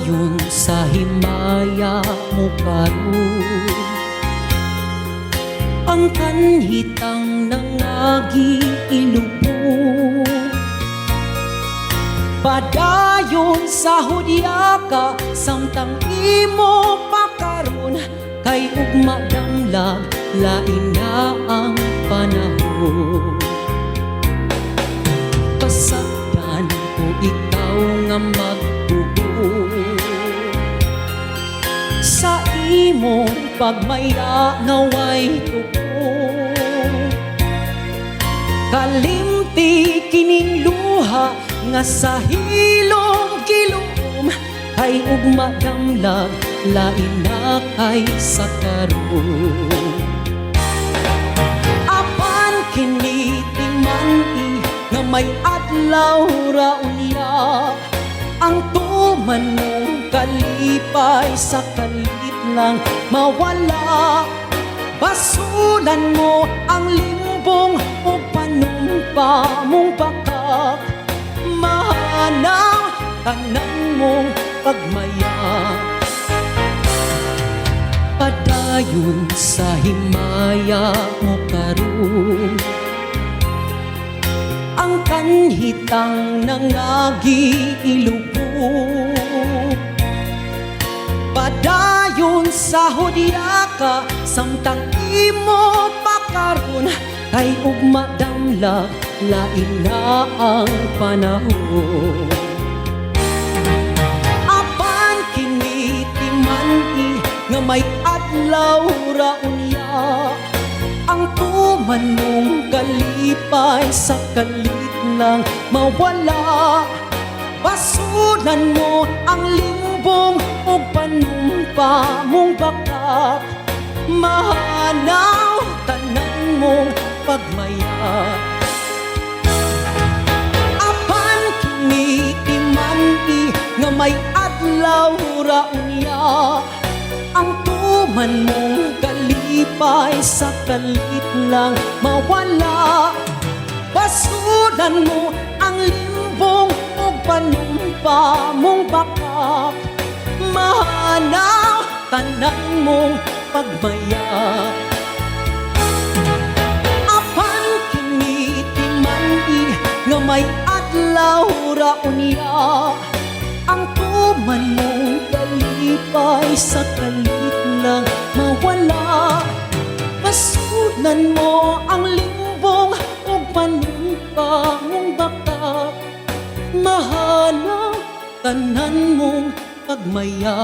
Padayon sa himaya mo karon, ang kanhitang nangagi ilubo. Padayon sa hudya ka, samtang imo pakaron, kay ugma damlag lain na ang panahon. Pasagdan ko ikaw nga magbuo, sa imo pagmaya ngaway tuko. Kalimti kining luha nga sa hilom gilom, kay ugma damlag lain na kay sa karon. Apan kini timani nga may adlaw ra unya, ang tuman mong kalipay sa kalit lang mawala. Basulan mo ang limbong o panumpa mong bakak, mahanaw tanan mong pagmaya. Padayon sa himaya mo karon, ang kanhitang nangagi ilubo. Padayon sa hudya ka, samtang imo pakaron, kay ugma damlag lain na ang panahon. Apan kini timani nga may adlaw ra unya, ang tuman mong kalipay sa kalit lang mawala. Basulan mo ang limbong o panumpa mong bakak, mahanaw tanan mong pagmaya. Apan kini timani nga may adlaw ra unya, ang tuman mong kalipay sa kalit lang mawala. Basulan mo ang limbong o panumpa mong bakak, mahanaw tanan mong pagmaya. Apan kini timani nga may adlaw ra unya, ang tuman mong kalipay sa kalit lang mawala. Basulan mo ang limbong o panumpa mong bakak, mahanaw tanan mong pagmaya.